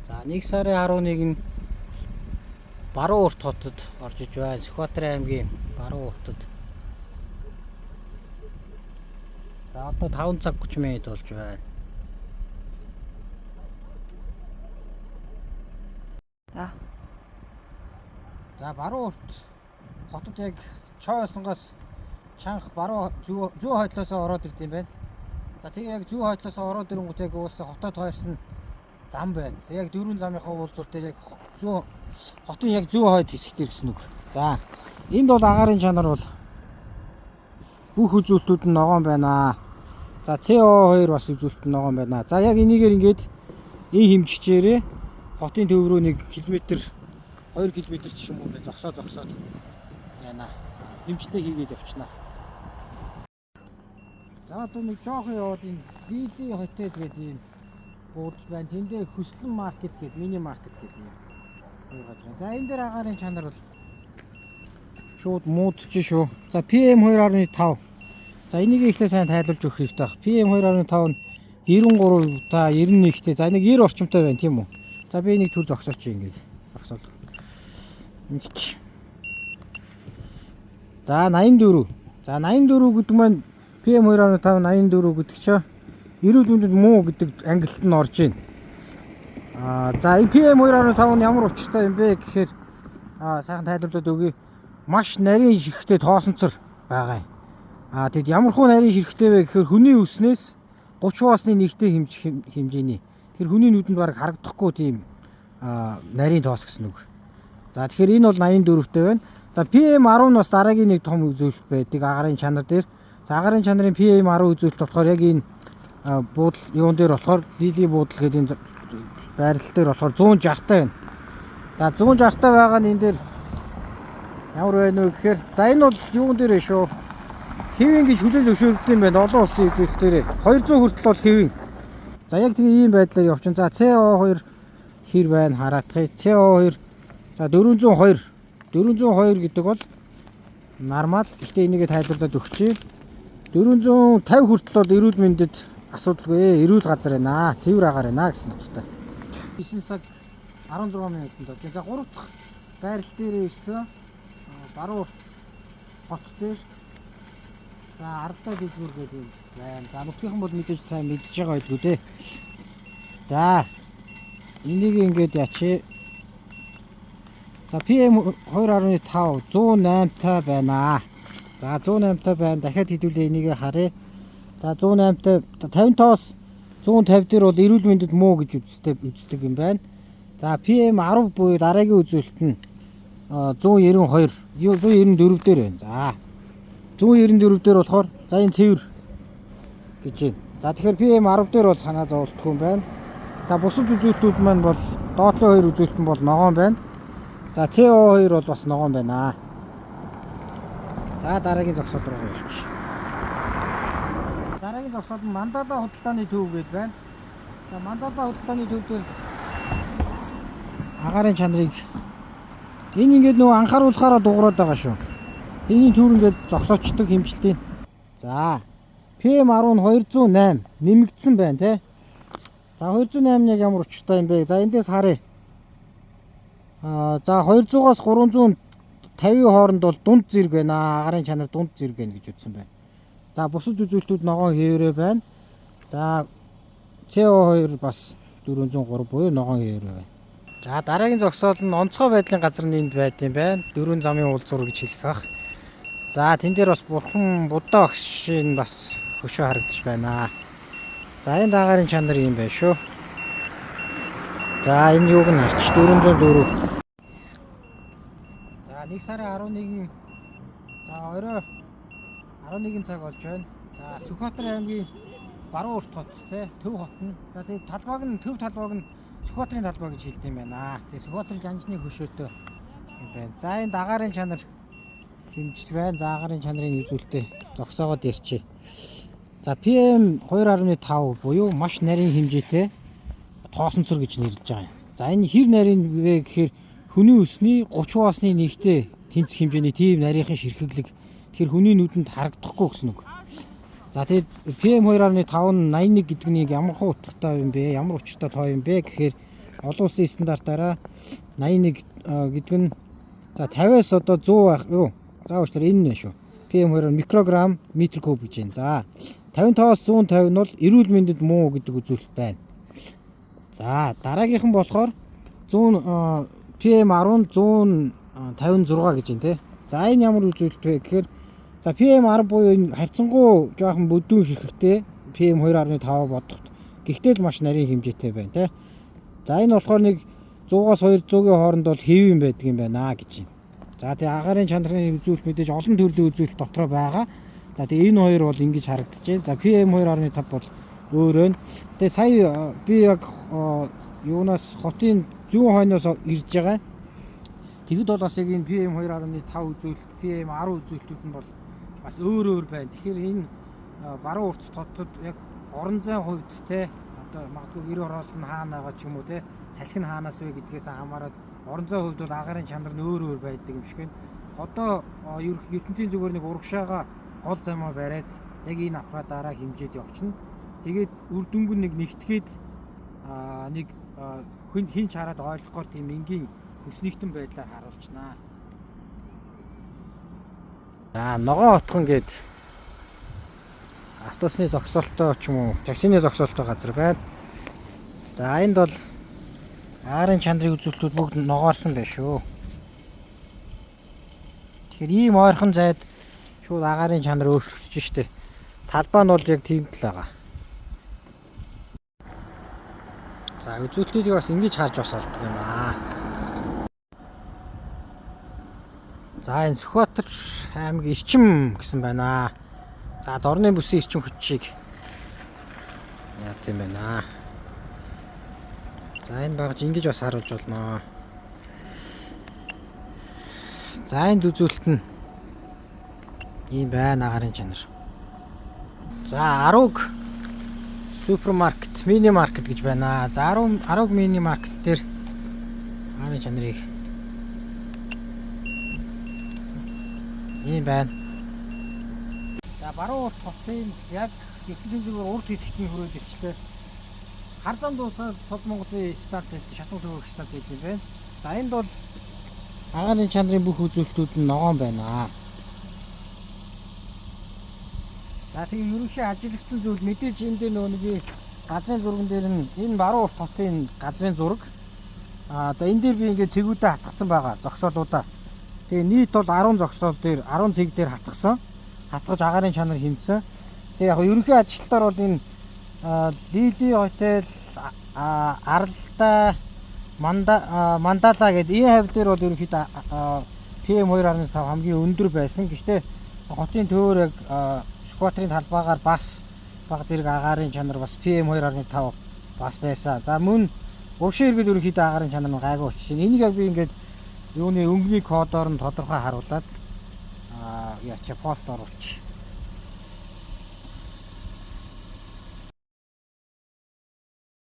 За 1 сарын 11 нь Баруун Урт хотод орж иж байна. Сүхбаатарын аймгийн Баруун Уртод. За одоо 5 цаг 30 минут болж байна. За Баруун Урт хотод яг Чойсонгоос чанга баруун зүүн хойдлоос ороод ирд юм байна. За тэгээ яг зүүн хойдлоос ороод ирэнгүүт яг уусаа хотод хойсон зам байна. Тэг яг дөрвөн замынхаа уулзуур дээр яг зүүн хотын яг зүүн хойд хэсэгт ирсэн үг. За энд бол агаарын чанар бол бүх үзүүлэлтүүд нь ногоон байна. За CO2 бас үзүүлэлт нь ногоон байна. За яг энийгээр ингээд энэ хэмжчээрээ хотын төв рүү 1 км 2 км ч юм уу ингээд зогсоод яана. Хэмжлээ хийгээд явчихна. За одоо нэг жоохон яваад энэ Вили хотел гэдэг юм буудал байна. Тэндээ Хөслөн маркет гэдэг мини маркет гэдэг юм. Хоёр газар. За энэ дээр агаарын чанар бол шууд муудж шүү. За PM2.5. За энийг ихлэ сайн тайлбарж өгөх хэрэгтэй баг. PM2.5 нь 93 та 91-тэй. За нэг 90 орчимтай байна тийм үү? За би энийг төр зогсооч ингэж. Зогсоол. Ингэж. За 84. За 84 гэдэг маань PM2.5 84 гэдэг чинь эрүүл мэндэд муу гэдэг ангилалт нь орж ийн. За энэ PM2.5 нь ямар учиртай юм бэ гэхээр сайхан тайлбарлаад өгье. Маш нарийн ширхтээ тоосонцор байгаа юм. Тэгэд ямархуу нарийн ширхтээ вэ гэхээр хүний өснөөс 30%-ны нэгтэй хэмжээний. Тэгэхээр хүний нүдэнд бараг харагдахгүй тийм нарийн тоос гэсэн үг. За тэгэхээр энэ бол 84-тэй байна. За PM10 нь бас дараагийн нэг том үзүүлэлт байдаг агаарын чанар дээр. За агаарын чанарын PM10 үзүүлэлт болохоор яг энэ буудал юун дээр болохоор Лили буудал гэдэг энэ байрлал дээр болохоор 160-тай байна. За 160-тай байгаа нь энэ дээр ямар байна вэ гэхээр за энэ бол юун дээр шүү. Хэвэн гэж хүлээн зөвшөөрөгдөв юм байна. Олон улсын үзүүлэлт дээр 200 хүртэл бол хэвэн. За яг тэгээ ийм байдлаар явчихна. За CO2 хэр байна хараадах. CO2 за 402 гэдэг бол нормал. Гэхдээ энийгээ тайлбарлаад өгчээ. 450 хүртэл бол эрүүл мэндэд асуудалгүй. Эрүүл газар байна. Цэвэр агаар байна гэсэн утгатай. 9 цаг 16 минутанд. За 3 дахь байрал дээр ирсэн. Баруун Урт хот дээр. За ардаа дэлгүүр гэдэг юм байна. За нутгийнхан бол мэдээж сайн мэдж байгаа байлгүй дээ. За энийг ингээд ячээ. За PM2.5 108-тай байна. За 108-тай байна. Дахиад хэдүүлээ энийг харъя. За 108-тай 50-таас 150 дээр бол эрүүл мэндэд муу гэж үздэг юм байна. За PM10 буюу дараагийн үзүүлэлт нь 192 194 дээр байна. За 194 дээр болохоор за энэ цэвэр гэж байна. За тэгэхээр PM10 дээр бол санаа зовлтгүй юм байна. За бусад үзүүлэлтүүд маань бол доотлын 2 үзүүлэлт нь бол ногоон байна. За CO2 бол бас ногоон байна. За дараагийн зогсоод руу явчих. Дараагийн зогсоод нь Мандала худалдааны төв гэдэг байна. За Мандала худалдааны төв дээр агаарын чанарыг энэ ингээд нөгөө анхааруулахаараа дуурайд байгаа шүү. Эний төр ингээд зогсоочдөг хэмжилтийн. За PM10 208 нэмэгдсэн байна те. За 208 яг ямар учиртай юм бэ? За эндээс харъя. За 200-аас 350 хооронд бол дунд зэрэг байна. Агаарын чанар дунд зэрэг байна гэж үзсэн байна. За бусад үзүүлэлтүүд ногоон хэврээ байна. За CO2 бас 403 буюу ногоон хэврээ байна. За дараагийн зогсоол нь онцгой байдлын газар нэнд байд юм байна. 4 замын уулзуур гэж хэлэх ах. За тэн дээр бас бурхан Будда багшийн бас хөшөө харагдаж байна. За энэ агаарын чанар юм байна шүү. За энэ юуг нь харч 404. За 1 сарын 11 за орой 11 цаг болж байна. За Сүхбаатарын аймгийн Баруун Урт хот те төв хот нь. За тэгээд талбайг нь төв талбайг нь Сүхбаатарын талбай гэж хэлдэг юм байна. Тэгээд Сүхбаатарын жанжны хөшөөтэй юм байна. За энэ агаарын чанар хэмжиж байна. За агаарын чанарын үзүүлэлтээ зогсоогоод ярьчээ. За PM2.5 буюу маш нарийн хэмжээтэй тоосонцор гэж нэрлэж байгаа юм. За энэ хэр нарийн вэ гэхээр хүний өсний 30%-ны нэгтэй тэнцэх хэмжээний тийм нарийнхан ширхэглэг. Тэгэхээр хүний нүдэнд харагдахгүй гэсэн үг. За тэгээд PM2.5 нь 81 гэдэг нь ямар хуу утгатай юм бэ? Ямар учиртай тоо юм бэ гэхээр Олон улсын стандартаараа 81 гэдэг нь за 50-аас одоо 100 байх юу. За уучлаар энэ нэ шүү. PM2 микрограмм метр куб гэж байна. За 55-аас 150 нь бол эрүүл мэндэд муу гэдэг үзүүлэлт байна. За дараагийнх нь болохоор 100 PM10 156 гэж байна те. За энэ ямар үзүүлэлт вэ гэхээр за PM10 буюу энэ харьцангуй жоохон бүдүүн ширхэгтэй PM2.5 бодоход гэхдээ л маш нарийн хэмжээтэй байна те. За энэ болохоор нэг 100-аас 200-ийн хооронд бол хэвэн байдаг юм байна гэж байна. За тэгээ агаарын чанарын үзүүлэлт мэдээж олон төрлийн үзүүлэлт дотроо байгаа. За тэгээ энэ хоёр бол ингэж харагдаж байна. За PM2.5 бол өөрөө. Тэгээ сая би яг юунаас хотын зүүн хойноос ирж байгаа. Тэгэд бол бас яг энэ PM2.5 үзүүлэлт, PM10 үзүүлэлтүүд нь бол бас өөр байна. Тэгэхээр энэ баруун урт хотод яг орон зайн хувьд те одоо магадгүй гэр орол нь хаана байгаа ч юм уу те салхи нь хаанаас вэ гэдгээс хамаарат орон зайн хувьд бол агаарын чанар нь өөр байдаг юм шиг байна. Одоо ертөнцийн зүгээр нэг урагшаага гол замаа бариад яг энэ аппаратаараа хэмжээд явчихна. Тэгээд үр дүнг нэг нэгтгэхэд нэг хин чараад ойлгохоор тийм энгийн хүснэгтэн байдлаар харуулчихнаа. За ногоон отхон гээд автобусны зогсоолтой ч юм уу таксины зогсоолтой газар байна. За энд бол агаарын чанарын үзүүлэлтүүд бүгд ногоорсон байна шүү. Тэгэхээр ийм ойрхон зайд шууд агаарын чанар өөрчлөгдөж штэ. Талбай нь бол яг тийм л байгаа. За үзүүлэлтүүдийг бас ингэж харж бас олддог юм аа. За энэ Сүхбаатар аймгийн эрчим гэсэн байна. За дорны бүсийн эрчим хүчийг яа тийм байна. За энэ багж ингэж бас харуулж болно. За энд үзүүлэлт нь ийм байна агаарын чанар. За 10 супермаркет, мини маркет гэж байна. За 10 мини маркет дээр агаарын чанарыг ийм байна. За баруун урт хотын яг ертөнцийн зүгээр урд хэсэгт нь хүрээд ирчлээ. Хар зам дуусаад Сод Монголын станцид шатны төвөг станц гэдэг юм байна. За энд бол агаарын чанарын бүх үзүүлэлтүүд нь ногоон байна. За тийм ерөнхий ажиглагдсан зүйл мэдээж энд нөгөө нэг газрын зурган дээр нь энэ баруун урт хотын газрын зураг. За энэ дээр би ингээд цэгүүдээ хатгацсан байгаа зогсоолуудаа. Тэгээ нийт бол 10 зогсоол дээр 10 цэг дээр хатгасан. Хатгаж агаарын чанар хэмжсэн. Тэгээ яг ерөнхий ажилтнаар бол энэ Лили хотел, Аралтай, Мандала гэдэг энэ хавь дээр бол ерөнхийдөө PM2.5 хамгийн өндөр байсан. Гэхдээ хотын төвөөр яг Сүхбаатарын талбайгаар бас баг зэрэг агаарын чанар бас PM2.5 бас байсан. За мөн урагшийн иргэд ерөнхийдөө агаарын чанар нь гайгүй учраас энийг яг би ингээд юуны өнгөний кодоор нь тодорхой харуулад яачаа пост оруулчих.